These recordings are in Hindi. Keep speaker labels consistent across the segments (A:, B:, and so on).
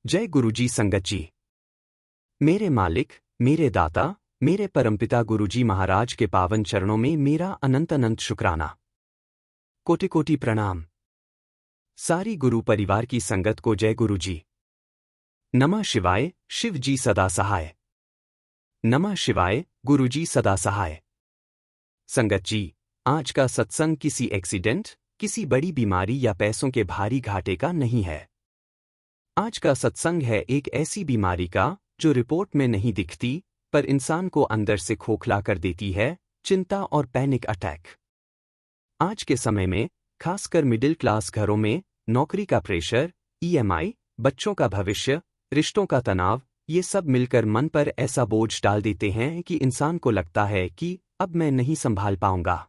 A: जय गुरुजी संगत जी। मेरे मालिक, मेरे दाता, मेरे परमपिता गुरुजी महाराज के पावन चरणों में मेरा अनंत अनंत शुक्राना। कोटि कोटि प्रणाम। सारी गुरु परिवार की संगत को जय गुरुजी। नमः शिवाय, शिव जी सदा सहाय। नमः शिवाय, गुरुजी सदा सहाय। संगत जी, आज का सत्संग किसी एक्सीडेंट, किसी बड़ी बीमारी या पैसों के भारी घाटे का नहीं है। आज का सत्संग है एक ऐसी बीमारी का जो रिपोर्ट में नहीं दिखती पर इंसान को अंदर से खोखला कर देती है, चिंता और पैनिक अटैक। आज के समय में खासकर मिडिल क्लास घरों में नौकरी का प्रेशर, ईएमआई, बच्चों का भविष्य, रिश्तों का तनाव, ये सब मिलकर मन पर ऐसा बोझ डाल देते हैं कि इंसान को लगता है कि अब मैं नहीं संभाल पाऊंगा।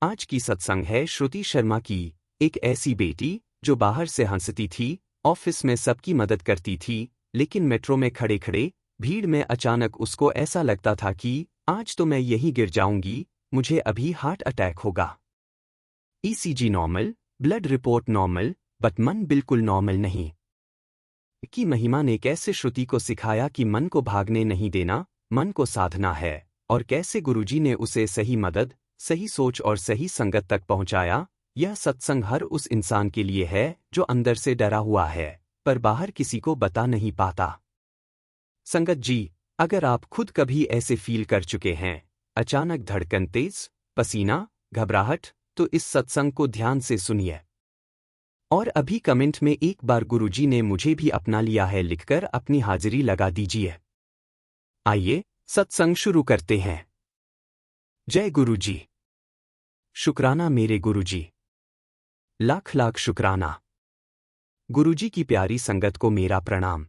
A: आज की सत्संग है श्रुति शर्मा की, एक ऐसी बेटी जो बाहर से हंसती थी, ऑफिस में सबकी मदद करती थी, लेकिन मेट्रो में खड़े खड़े भीड़ में अचानक उसको ऐसा लगता था कि आज तो मैं यहीं गिर जाऊंगी, मुझे अभी हार्ट अटैक होगा। ECG normal, blood report normal, but मन बिल्कुल नॉर्मल नहीं। की महिमा ने कैसे श्रुति को सिखाया कि मन को भागने नहीं देना, मन को साधना है, और कैसे गुरुजी ने उसे सही मदद, सही सोच और सही संगत तक पहुंचाया। यह सत्संग हर उस इंसान के लिए है जो अंदर से डरा हुआ है पर बाहर किसी को बता नहीं पाता। संगत जी, अगर आप खुद कभी ऐसे फील कर चुके हैं, अचानक धड़कन तेज, पसीना, घबराहट, तो इस सत्संग को ध्यान से सुनिए। और अभी कमेंट में एक बार गुरुजी ने मुझे भी अपना लिया है लिखकर अपनी हाजिरी लगा दीजिए। आइए सत्संग शुरू करते हैं। जय गुरुजी। शुक्राना मेरे गुरुजी, लाख लाख शुक्राना। गुरुजी की प्यारी संगत को मेरा प्रणाम।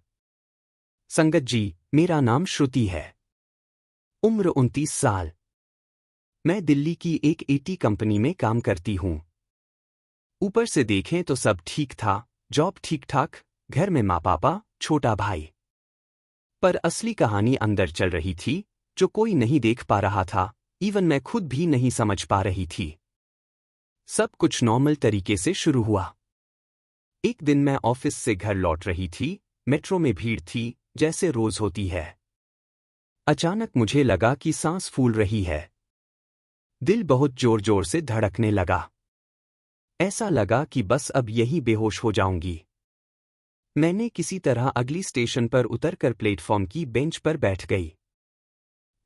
A: संगत जी, मेरा नाम श्रुति है। उम्र 29 साल। मैं दिल्ली की एक आईटी कंपनी में काम करती हूं। ऊपर से देखें तो सब ठीक था, जॉब ठीक ठाक, घर में माँ पापा, छोटा भाई। पर असली कहानी अंदर चल रही थी जो कोई नहीं देख पा रहा था, इवन मैं खुद भी नहीं समझ पा रही थी। सब कुछ नॉर्मल तरीके से शुरू हुआ। एक दिन मैं ऑफिस से घर लौट रही थी, मेट्रो में भीड़ थी जैसे रोज होती है। अचानक मुझे लगा कि सांस फूल रही है। दिल बहुत जोर जोर से धड़कने लगा। ऐसा लगा कि बस अब यही बेहोश हो जाऊंगी। मैंने किसी तरह अगली स्टेशन पर उतरकर प्लेटफॉर्म की बेंच पर बैठ गई।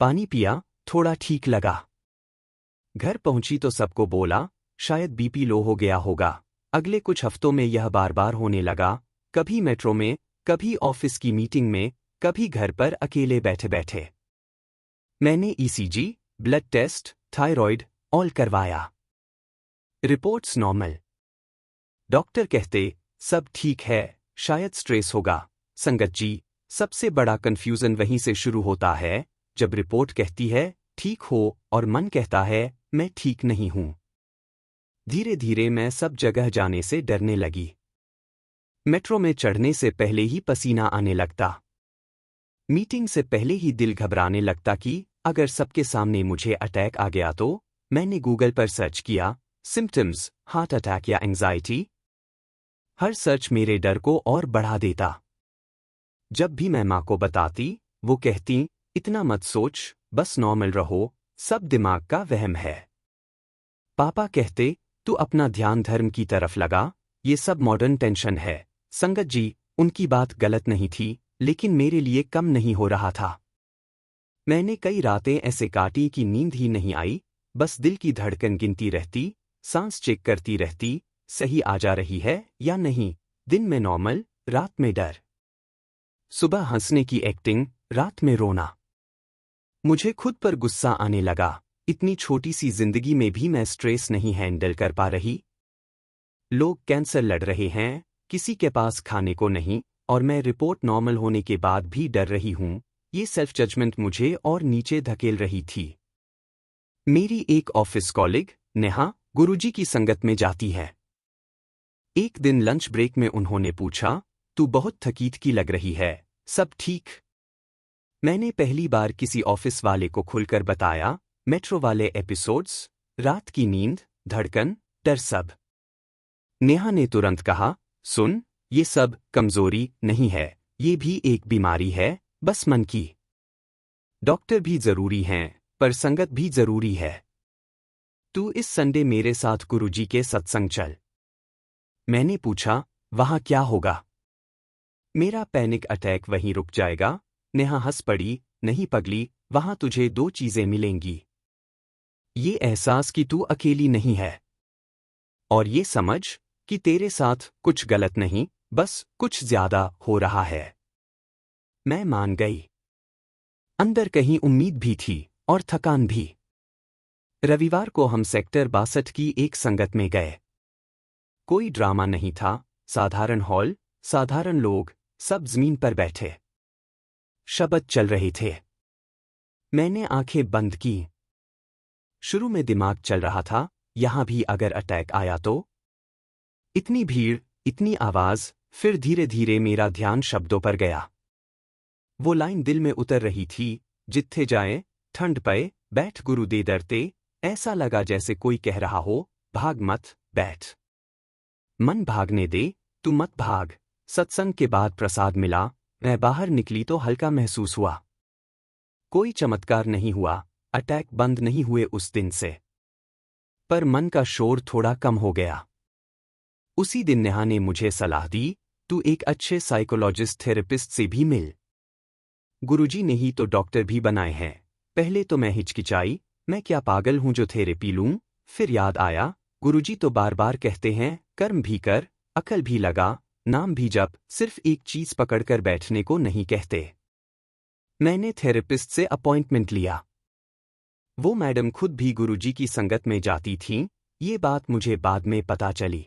A: पानी पिया, थोड़ा ठीक लगा। घर पहुंची तो सबको बोला शायद बीपी लो हो गया होगा। अगले कुछ हफ्तों में यह बार बार होने लगा, कभी मेट्रो में, कभी ऑफिस की मीटिंग में, कभी घर पर अकेले बैठे बैठे। मैंने ECG, blood test, thyroid, all करवाया। Reports normal. डॉक्टर कहते सब ठीक है, शायद स्ट्रेस होगा। संगत जी, सबसे बड़ा कंफ्यूजन वहीं से शुरू होता है जब रिपोर्ट कहती है ठीक हो और मन कहता है मैं ठीक नहीं हूं। धीरे धीरे मैं सब जगह जाने से डरने लगी। मेट्रो में चढ़ने से पहले ही पसीना आने लगता। मीटिंग से पहले ही दिल घबराने लगता कि अगर सबके सामने मुझे अटैक आ गया तो। मैंने गूगल पर सर्च किया, सिम्पटम्स, हार्ट अटैक या एंजाइटी। हर सर्च मेरे डर को और बढ़ा देता। जब भी मैं माँ को बताती, वो कहती इतना मत सोच, बस नॉर्मल रहो, सब दिमाग का वहम है। पापा कहते तू अपना ध्यान धर्म की तरफ लगा, ये सब मॉडर्न टेंशन है। संगत जी, उनकी बात गलत नहीं थी, लेकिन मेरे लिए कम नहीं हो रहा था। मैंने कई रातें ऐसे काटी कि नींद ही नहीं आई, बस दिल की धड़कन गिनती रहती, सांस चेक करती रहती, सही आ जा रही है या नहीं। दिन में नॉर्मल, रात में डर। सुबह हंसने की एक्टिंग, रात में रोना। मुझे खुद पर गुस्सा आने लगा, इतनी छोटी सी जिंदगी में भी मैं स्ट्रेस नहीं हैंडल कर पा रही। लोग कैंसर लड़ रहे हैं, किसी के पास खाने को नहीं, और मैं रिपोर्ट नॉर्मल होने के बाद भी डर रही हूं। ये सेल्फ जजमेंट मुझे और नीचे धकेल रही थी। मेरी एक ऑफिस कॉलिग, नेहा, गुरुजी की संगत में जाती है। एक दिन लंच ब्रेक में उन्होंने पूछा, तू बहुत थकीत की लग रही है, सब ठीक? मैंने पहली बार किसी ऑफिस वाले को खुलकर बताया, मेट्रो वाले एपिसोड्स, रात की नींद, धड़कन, डर सब। नेहा ने तुरंत कहा, सुन, ये सब कमजोरी नहीं है, ये भी एक बीमारी है, बस मन की। डॉक्टर भी जरूरी हैं, पर संगत भी जरूरी है। तू इस संडे मेरे साथ गुरुजी के सत्संग चल। मैंने पूछा, वहां क्या होगा? मेरा पैनिक अटैक वहीं रुक जाएगा। नेहा हंस पड़ी, नहीं पगली, वहां तुझे दो चीजें मिलेंगी। ये एहसास कि तू अकेली नहीं है, और ये समझ कि तेरे साथ कुछ गलत नहीं, बस कुछ ज्यादा हो रहा है। मैं मान गई। अंदर कहीं उम्मीद भी थी और थकान भी। रविवार को हम सेक्टर 62 की एक संगत में गए। कोई ड्रामा नहीं था, साधारण हॉल, साधारण लोग, सब जमीन पर बैठे। शब्द चल रहे थे। मैंने आंखें बंद की। शुरू में दिमाग चल रहा था, यहां भी अगर अटैक आया तो? इतनी भीड़, इतनी आवाज, फिर धीरे धीरे मेरा ध्यान शब्दों पर गया। वो लाइन दिल में उतर रही थी, जित्थे जाए, ठंड पे, बैठ गुरु दे डरते, ऐसा लगा जैसे कोई कह रहा हो, भाग मत, बैठ। मन भागने दे, तू मत भाग। सत्संग के बाद प्रसाद मिला, मैं बाहर निकली तो हल्का महसूस हुआ। कोई चमत्कार नहीं हुआ, अटैक बंद नहीं हुए उस दिन से। पर मन का शोर थोड़ा कम हो गया। उसी दिन नेहा ने मुझे सलाह दी, तू एक अच्छे साइकोलॉजिस्ट थेरेपिस्ट से भी मिल। गुरुजी ने ही तो डॉक्टर भी बनाए हैं। पहले तो मैं हिचकिचाई, मैं क्या पागल हूं जो थेरेपी लूं? फिर याद आया, गुरुजी तो बार बार कहते हैं, कर्म भी कर, अकल भी लगा, नाम भी जप, सिर्फ एक चीज पकड़कर बैठने को नहीं कहते। मैंने थेरेपिस्ट से अपॉइंटमेंट लिया। वो मैडम खुद भी गुरुजी की संगत में जाती थीं, ये बात मुझे बाद में पता चली।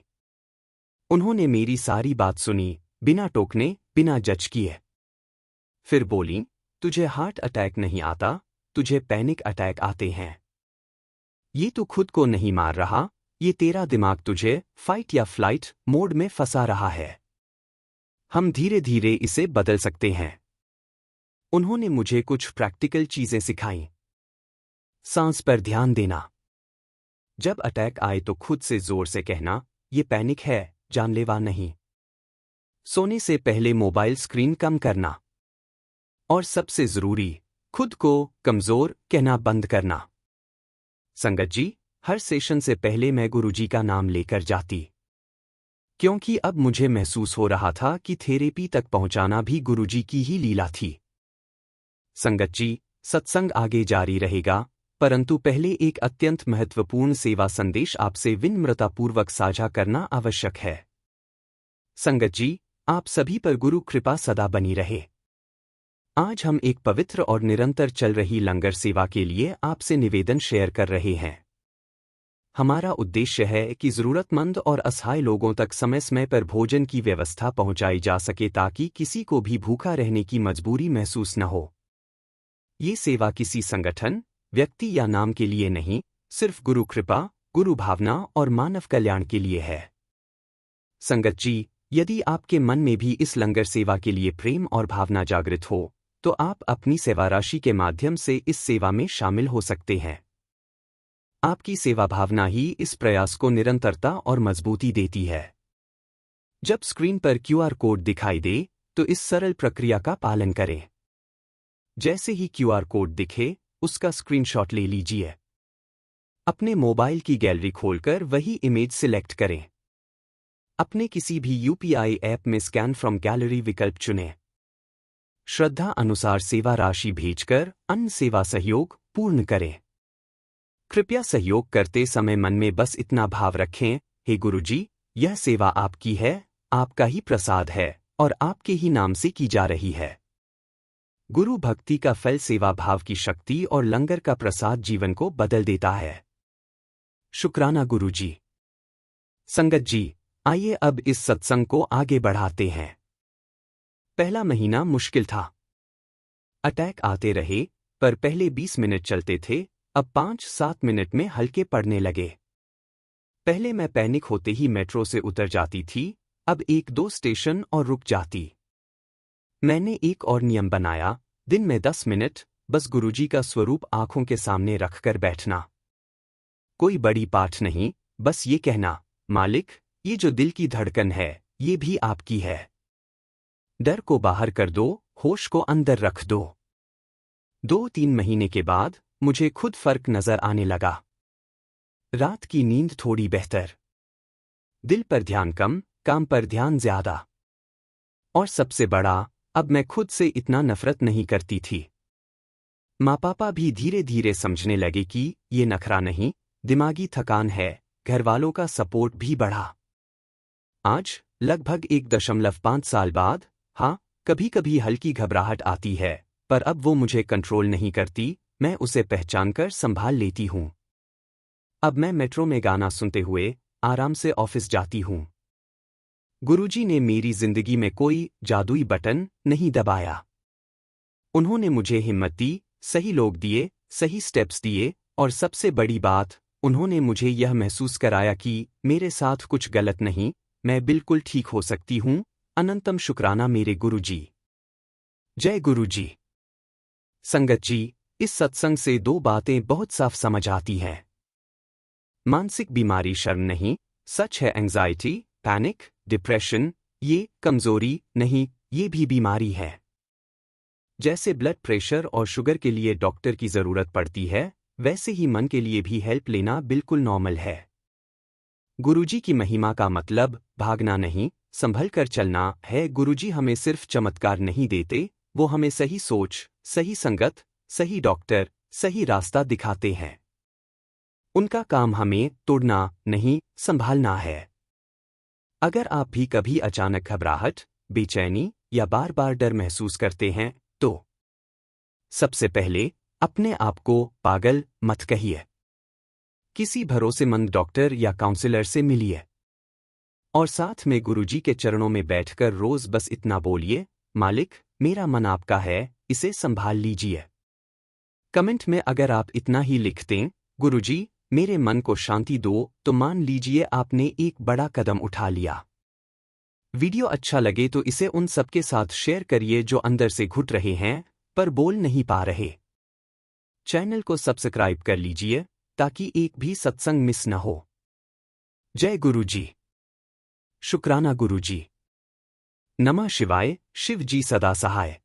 A: उन्होंने मेरी सारी बात सुनी, बिना टोकने, बिना जज किए। फिर बोली, तुझे हार्ट अटैक नहीं आता, तुझे पैनिक अटैक आते हैं। ये तू खुद को नहीं मार रहा, ये तेरा दिमाग तुझे फाइट या फ्लाइट मोड में फंसा रहा है। हम धीरे धीरे इसे बदल सकते हैं। उन्होंने मुझे कुछ प्रैक्टिकल चीजें सिखाईं। सांस पर ध्यान देना। जब अटैक आए तो खुद से जोर से कहना, ये पैनिक है, जानलेवा नहीं। सोने से पहले मोबाइल स्क्रीन कम करना। और सबसे जरूरी, खुद को कमजोर कहना बंद करना। संगत जी, हर सेशन से पहले मैं गुरुजी का नाम लेकर जाती। क्योंकि अब मुझे महसूस हो रहा था कि थेरेपी तक पहुंचाना भी गुरुजी की ही लीला थी। संगत जी, सत्संग आगे जारी रहेगा, परंतु पहले एक अत्यंत महत्वपूर्ण सेवा संदेश आपसे विनम्रतापूर्वक साझा करना आवश्यक है। संगत जी, आप सभी पर गुरु कृपा सदा बनी रहे। आज हम एक पवित्र और निरंतर चल रही लंगर सेवा के लिए आपसे निवेदन शेयर कर रहे हैं। हमारा उद्देश्य है कि जरूरतमंद और असहाय लोगों तक समय समय पर भोजन की व्यवस्था पहुंचाई जा सके ताकि किसी को भी भूखा रहने की मजबूरी महसूस न हो। ये सेवा किसी संगठन, व्यक्ति या नाम के लिए नहीं, सिर्फ गुरु कृपा, गुरु भावना और मानव कल्याण के लिए है। संगत जी, यदि आपके मन में भी इस लंगर सेवा के लिए प्रेम और भावना जागृत हो, तो आप अपनी सेवा राशि के माध्यम से इस सेवा में शामिल हो सकते हैं। आपकी सेवा भावना ही इस प्रयास को निरंतरता और मजबूती देती है। जब स्क्रीन पर क्यूआर कोड दिखाई दे, तो इस सरल प्रक्रिया का पालन करें। जैसे ही क्यूआर कोड दिखे, उसका स्क्रीनशॉट ले लीजिए। अपने मोबाइल की गैलरी खोलकर वही इमेज सिलेक्ट करें। अपने किसी भी यूपीआई ऐप में स्कैन फ्रॉम गैलरी विकल्प चुनें। श्रद्धा अनुसार सेवा राशि भेजकर अन्य सेवा सहयोग पूर्ण करें। कृपया सहयोग करते समय मन में बस इतना भाव रखें, हे गुरुजी, यह सेवा आपकी है, आपका ही प्रसाद है और आपके ही नाम से की जा रही है। गुरु भक्ति का फल सेवा भाव की शक्ति और लंगर का प्रसाद जीवन को बदल देता है। शुक्राना गुरुजी। संगत जी, आइए अब इस सत्संग को आगे बढ़ाते हैं। पहला महीना मुश्किल था। अटैक आते रहे, पर पहले 20 मिनट चलते थे, अब 5-7 मिनट में हल्के पड़ने लगे। पहले मैं पैनिक होते ही मेट्रो से उतर जाती थी, अब 1-2 स्टेशन और रुक जाती। मैंने एक और नियम बनाया, दिन में 10 मिनट, बस गुरुजी का स्वरूप आंखों के सामने रखकर बैठना। कोई बड़ी पाठ नहीं, बस ये कहना, मालिक, ये जो दिल की धड़कन है, ये भी आपकी है। डर को बाहर कर दो, होश को अंदर रख दो। 2-3 महीने के बाद मुझे खुद फर्क नजर आने लगा। रात की नींद थोड़ी बेहतर, दिल पर ध्यान कम, काम पर ध्यान ज्यादा। और सबसे बड़ा, अब मैं खुद से इतना नफरत नहीं करती थी। माँ पापा भी धीरे धीरे समझने लगे कि ये नखरा नहीं, दिमागी थकान है। घरवालों का सपोर्ट भी बढ़ा। आज लगभग 1.5 साल बाद, हाँ, कभी कभी हल्की घबराहट आती है, पर अब वो मुझे कंट्रोल नहीं करती, मैं उसे पहचानकर संभाल लेती हूँ। अब मैं मेट्रो में गाना सुनते हुए आराम से ऑफिस जाती हूँ। गुरुजी ने मेरी जिंदगी में कोई जादुई बटन नहीं दबाया। उन्होंने मुझे हिम्मत दी, सही लोग दिए, सही स्टेप्स दिए, और सबसे बड़ी बात, उन्होंने मुझे यह महसूस कराया कि मेरे साथ कुछ गलत नहीं, मैं बिल्कुल ठीक हो सकती हूँ। अनंतम शुक्राना मेरे गुरुजी। जय गुरुजी। संगत जी, इस सत्संग से 2 बातें बहुत साफ समझ आती हैं। मानसिक बीमारी शर्म नहीं, सच है। एंजाइटी, पैनिक, डिप्रेशन, ये कमजोरी नहीं, ये भी बीमारी है। जैसे ब्लड प्रेशर और शुगर के लिए डॉक्टर की जरूरत पड़ती है, वैसे ही मन के लिए भी हेल्प लेना बिल्कुल नॉर्मल है। गुरुजी की महिमा का मतलब भागना नहीं, संभल कर चलना है। गुरुजी हमें सिर्फ चमत्कार नहीं देते, वो हमें सही सोच, सही संगत, सही डॉक्टर, सही रास्ता दिखाते हैं। उनका काम हमें तोड़ना नहीं, संभालना है। अगर आप भी कभी अचानक घबराहट, बेचैनी या बार बार डर महसूस करते हैं, तो सबसे पहले अपने आप को पागल मत कहिए। किसी भरोसेमंद डॉक्टर या काउंसलर से मिलिए। और साथ में गुरुजी के चरणों में बैठकर रोज बस इतना बोलिए, मालिक, मेरा मन आपका है, इसे संभाल लीजिए। कमेंट में अगर आप इतना ही लिख दें, गुरुजी, मेरे मन को शांति दो, तो मान लीजिए आपने एक बड़ा कदम उठा लिया। वीडियो अच्छा लगे तो इसे उन सबके साथ शेयर करिए जो अंदर से घुट रहे हैं, पर बोल नहीं पा रहे। चैनल को सब्सक्राइब कर लीजिए, ताकि एक भी सत्संग मिस न हो। जय गुरुजी। शुक्राना गुरुजी। नमः शिवाय, शिव जी सदा सहाय।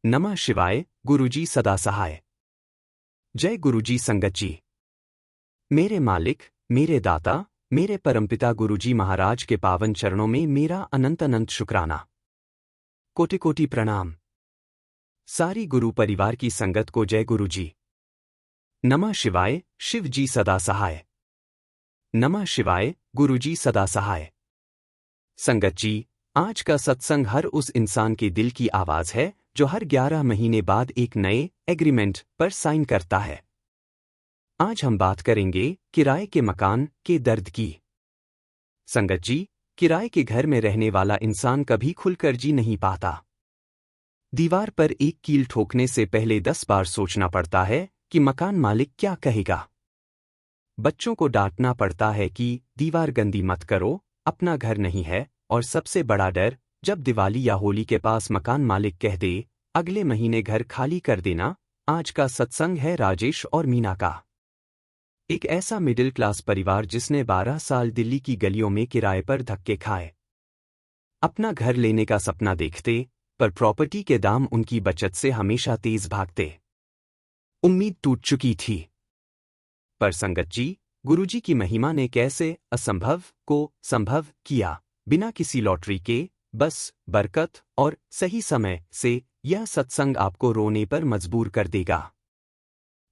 A: नमः शिवाय, गुरुजी सदा सहाय। जय गुरुजी। संगत जी, मेरे मालिक, मेरे दाता, मेरे परमपिता गुरुजी महाराज के पावन चरणों में मेरा अनंत अनंत शुक्राना। कोटि कोटि प्रणाम। सारी गुरु परिवार की संगत को जय गुरुजी। नमः शिवाय, शिव जी सदा सहाय। नमः शिवाय, गुरुजी सदा सहाय। संगत जी, आज का सत्संग हर उस इंसान के दिल की आवाज है जो हर 11 महीने बाद एक नए एग्रीमेंट पर साइन करता है। आज हम बात करेंगे किराए के मकान के दर्द की। संगत जी, किराए के घर में रहने वाला इंसान कभी खुलकर जी नहीं पाता। दीवार पर एक कील ठोकने से पहले 10 बार सोचना पड़ता है कि मकान मालिक क्या कहेगा। बच्चों को डांटना पड़ता है कि दीवार गंदी मत करो, अपना घर नहीं है। और सबसे बड़ा डर, जब दिवाली या होली के पास मकान मालिक कह दे, अगले महीने घर खाली कर देना। आज का सत्संग है राजेश और मीना का। एक ऐसा मिडिल क्लास परिवार जिसने 12 साल दिल्ली की गलियों में किराए पर धक्के खाए। अपना घर लेने का सपना देखते, पर प्रॉपर्टी के दाम उनकी बचत से हमेशा तेज भागते। उम्मीद टूट चुकी थी। पर संगत जी, गुरुजी की महिमा ने कैसे असंभव को संभव किया। बिना किसी लॉटरी के, बस बरकत और सही समय से यह सत्संग आपको रोने पर मजबूर कर देगा।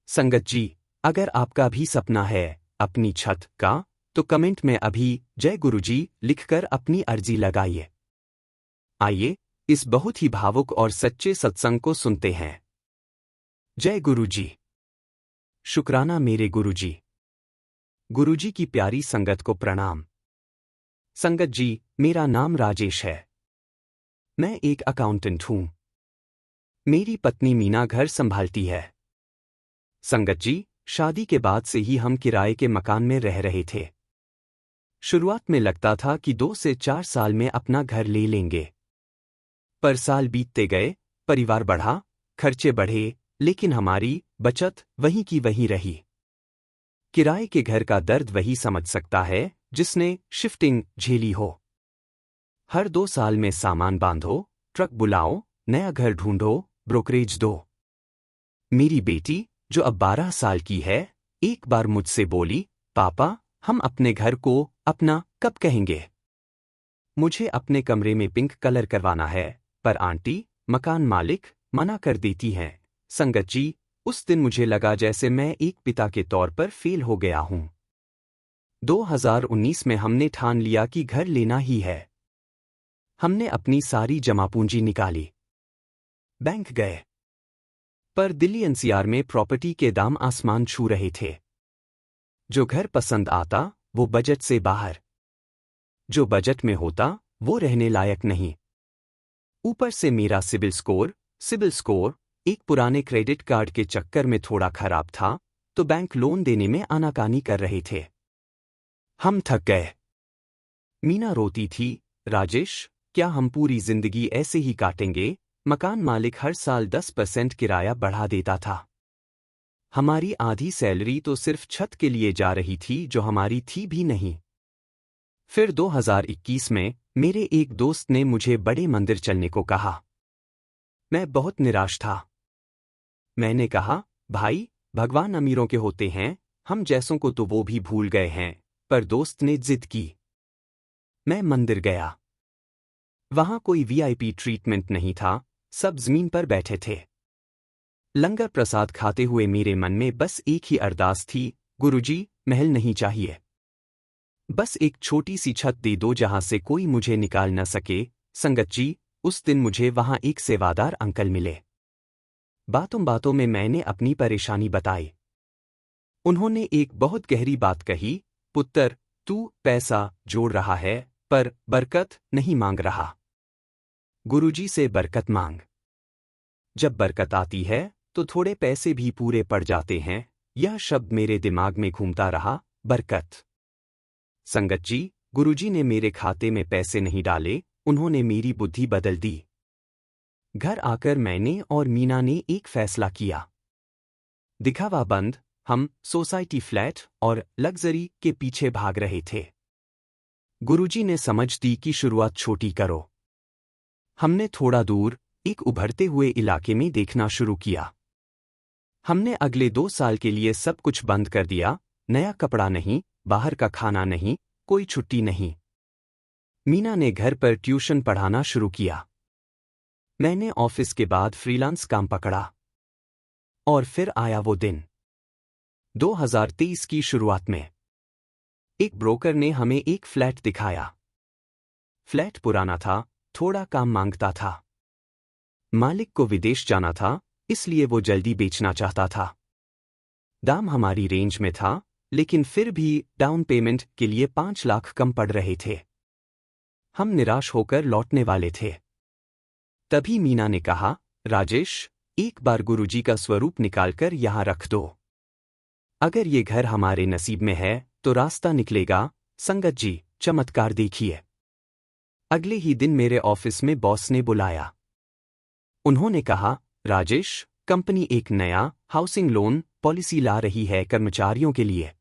A: संगत जी, अगर आपका भी सपना है अपनी छत का, तो कमेंट में अभी जय गुरुजी लिखकर अपनी अर्जी लगाइए। आइए, इस बहुत ही भावुक और सच्चे सत्संग को सुनते हैं। जय गुरुजी। शुक्राना मेरे गुरुजी। गुरुजी की प्यारी संगत को प्रणाम। संगत जी, मेरा नाम राजेश है। मैं एक अकाउंटेंट हूं। मेरी पत्नी मीना घर संभालती है। संगत जी, शादी के बाद से ही हम किराए के मकान में रह रहे थे। शुरुआत में लगता था कि 2 से 4 साल में अपना घर ले लेंगे। पर साल बीतते गए, परिवार बढ़ा, खर्चे बढ़े, लेकिन हमारी बचत वहीं की वहीं रही। किराए के घर का दर्द वही समझ सकता है जिसने शिफ्टिंग झेली हो। हर 2 साल में सामान बांधो, ट्रक बुलाओ, नया घर ढूंढो, ब्रोकरेज दो। मेरी बेटी, जो अब 12 साल की है, एक बार मुझसे बोली, पापा, हम अपने घर को अपना कब कहेंगे? मुझे अपने कमरे में पिंक कलर करवाना है, पर आंटी, मकान मालिक, मना कर देती हैं। संगत जी, उस दिन मुझे लगा जैसे मैं एक पिता के तौर पर फेल हो गया हूं। 2019 में हमने ठान लिया कि घर लेना ही है। हमने अपनी सारी जमा पूंजी निकाली। बैंक गए। पर दिल्ली एनसीआर में प्रॉपर्टी के दाम आसमान छू रहे थे। जो घर पसंद आता, वो बजट से बाहर। जो बजट में होता, वो रहने लायक नहीं। ऊपर से मेरा सिबिल स्कोर एक पुराने क्रेडिट कार्ड के चक्कर में थोड़ा खराब था, तो बैंक लोन देने में आनाकानी कर रहे थे। हम थक गए। मीना रोती थी, राजेश, क्या हम पूरी जिंदगी ऐसे ही काटेंगे? मकान मालिक हर साल 10% किराया बढ़ा देता था। हमारी आधी सैलरी तो सिर्फ छत के लिए जा रही थी, जो हमारी थी भी नहीं। फिर 2021 में मेरे एक दोस्त ने मुझे बड़े मंदिर चलने को कहा। मैं बहुत निराश था। मैंने कहा, भाई, भगवान अमीरों के होते हैं, हम जैसों को तो वो भी भूल गए हैं। पर दोस्त ने जिद की। मैं मंदिर गया। वहां कोई वीआईपी ट्रीटमेंट नहीं था, सब जमीन पर बैठे थे। लंगर प्रसाद खाते हुए मेरे मन में बस एक ही अरदास थी, गुरुजी, महल नहीं चाहिए। बस एक छोटी सी छत दे दो जहां से कोई मुझे निकाल न सके। संगत जी, उस दिन मुझे वहां एक सेवादार अंकल मिले। बातों बातों में मैंने अपनी परेशानी बताई। उन्होंने एक बहुत गहरी बात कही, पुत्र, तू पैसा जोड़ रहा है, पर बरकत नहीं मांग रहा। गुरुजी से बरकत मांग। जब बरकत आती है, तो थोड़े पैसे भी पूरे पड़ जाते हैं। यह शब्द मेरे दिमाग में घूमता रहा, बरकत। संगत जी, गुरुजी ने मेरे खाते में पैसे नहीं डाले, उन्होंने मेरी बुद्धि बदल दी। घर आकर मैंने और मीना ने एक फैसला किया। दिखावा बंद। हम सोसाइटी फ्लैट और लग्जरी के पीछे भाग रहे थे। गुरुजी ने समझ दी कि शुरुआत छोटी करो। हमने थोड़ा दूर एक उभरते हुए इलाके में देखना शुरू किया। हमने अगले 2 साल के लिए सब कुछ बंद कर दिया, नया कपड़ा नहीं, बाहर का खाना नहीं, कोई छुट्टी नहीं। मीना ने घर पर ट्यूशन पढ़ाना शुरू किया। मैंने ऑफिस के बाद फ्रीलांस काम पकड़ा। और फिर आया वो दिन। 2023 की शुरुआत में एक ब्रोकर ने हमें एक फ्लैट दिखाया। फ्लैट पुराना था, थोड़ा काम मांगता था। मालिक को विदेश जाना था, इसलिए वो जल्दी बेचना चाहता था। दाम हमारी रेंज में था, लेकिन फिर भी डाउन पेमेंट के लिए 5 लाख कम पड़ रहे थे। हम निराश होकर लौटने वाले थे। तभी मीना ने कहा, राजेश, एक बार गुरुजी का स्वरूप निकालकर यहां रख दो। अगर ये घर हमारे नसीब में है, तो रास्ता निकलेगा। संगत जी, चमत्कार देखिए। अगले ही दिन मेरे ऑफिस में बॉस ने बुलाया। उन्होंने कहा, राजेश, कंपनी एक नया हाउसिंग लोन पॉलिसी ला रही है कर्मचारियों के लिए।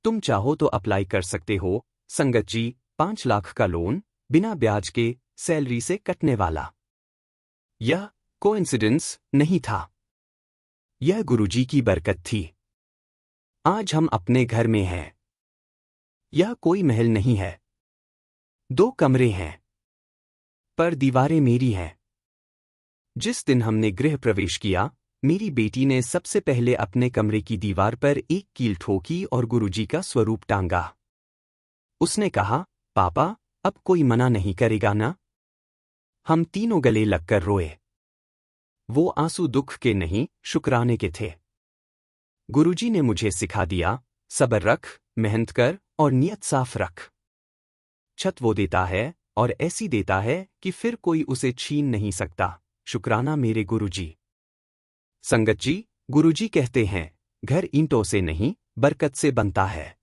A: तुम चाहो तो अप्लाई कर सकते हो। संगत जी, 5 लाख का लोन, बिना ब्याज के, सैलरी से कटने वाला। यह कोइंसिडेंस नहीं था। यह गुरुजी की बरकत थी। आज हम अपने घर में हैं। यह कोई महल नहीं है। 2 कमरे हैं, पर दीवारें मेरी हैं। जिस दिन हमने गृह प्रवेश किया, मेरी बेटी ने सबसे पहले अपने कमरे की दीवार पर एक कील ठोकी और गुरुजी का स्वरूप टांगा। उसने कहा, पापा, अब कोई मना नहीं करेगा ना? हम तीनों गले लगकर रोए। वो आंसू दुख के नहीं, शुक्राने के थे। गुरुजी ने मुझे सिखा दिया, सब्र रख, मेहनत कर और नियत साफ रख। छत वो देता है, और ऐसी देता है कि फिर कोई उसे छीन नहीं सकता। शुक्राना मेरे गुरुजी। संगत जी, गुरुजी कहते हैं, घर ईंटों से नहीं, बरकत से बनता है।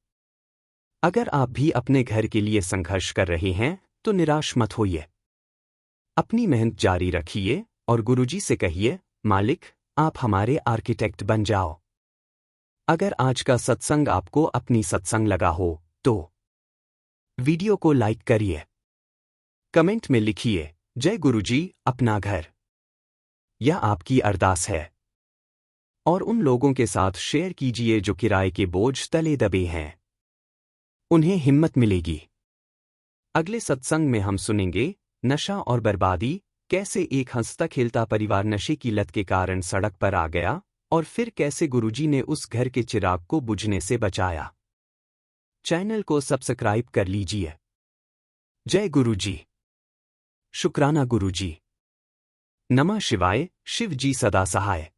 A: अगर आप भी अपने घर के लिए संघर्ष कर रहे हैं, तो निराश मत होइए। अपनी मेहनत जारी रखिए और गुरुजी से कहिए, मालिक, आप हमारे आर्किटेक्ट बन जाओ। अगर आज का सत्संग आपको अपनी सत्संग लगा हो, तो वीडियो को लाइक करिए। कमेंट में लिखिए जय गुरुजी अपना घर। यह आपकी अरदास है। और उन लोगों के साथ शेयर कीजिए जो किराए के बोझ तले दबे हैं। उन्हें हिम्मत मिलेगी। अगले सत्संग में हम सुनेंगे नशा और बर्बादी, कैसे एक हंसता खेलता परिवार नशे की लत के कारण सड़क पर आ गया और फिर कैसे गुरुजी ने उस घर के चिराग को बुझने से बचाया। चैनल को सब्सक्राइब कर लीजिए। जय गुरुजी। शुक्राना गुरुजी। नमः शिवाय, शिव जी सदा सहाय।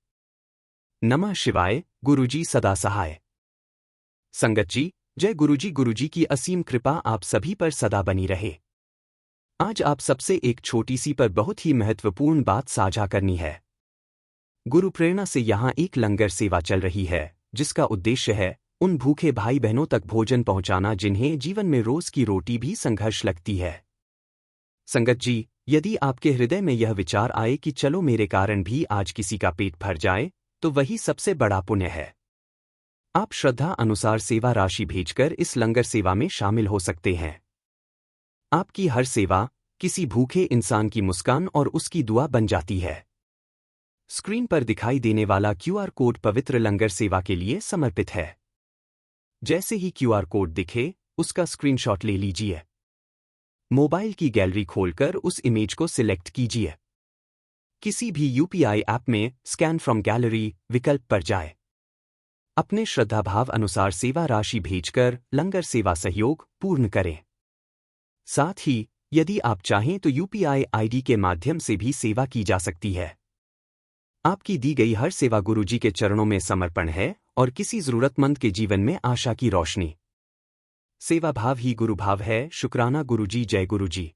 A: नमः शिवाय, गुरुजी सदा सहाय। संगत जी, जय गुरुजी। गुरुजी की असीम कृपा आप सभी पर सदा बनी रहे। आज आप सबसे एक छोटी सी पर बहुत ही महत्वपूर्ण बात साझा करनी है। गुरु प्रेरणा से यहाँ एक लंगर सेवा चल रही है, जिसका उद्देश्य है उन भूखे भाई बहनों तक भोजन पहुंचाना जिन्हें जीवन में रोज की रोटी भी संघर्ष लगती है। संगत जी, यदि आपके हृदय में यह विचार आए कि चलो मेरे कारण भी आज किसी का पेट भर जाए, तो वही सबसे बड़ा पुण्य है। आप श्रद्धा अनुसार सेवा राशि भेजकर इस लंगर सेवा में शामिल हो सकते हैं। आपकी हर सेवा किसी भूखे इंसान की मुस्कान और उसकी दुआ बन जाती है। स्क्रीन पर दिखाई देने वाला क्यूआर कोड पवित्र लंगर सेवा के लिए समर्पित है। जैसे ही क्यूआर कोड दिखे, उसका स्क्रीनशॉट ले लीजिए। मोबाइल की गैलरी खोलकर उस इमेज को सिलेक्ट कीजिए। किसी भी यूपीआई ऐप में स्कैन फ्रॉम गैलरी विकल्प पर जाए। अपने श्रद्धाभाव अनुसार सेवा राशि भेजकर लंगर सेवा सहयोग पूर्ण करें। साथ ही यदि आप चाहें तो यूपीआई आईडी के माध्यम से भी सेवा की जा सकती है। आपकी दी गई हर सेवा गुरुजी के चरणों में समर्पण है और किसी जरूरतमंद के जीवन में आशा की रोशनी। सेवा भाव ही गुरु भाव है। शुक्राना गुरुजी। जय गुरुजी।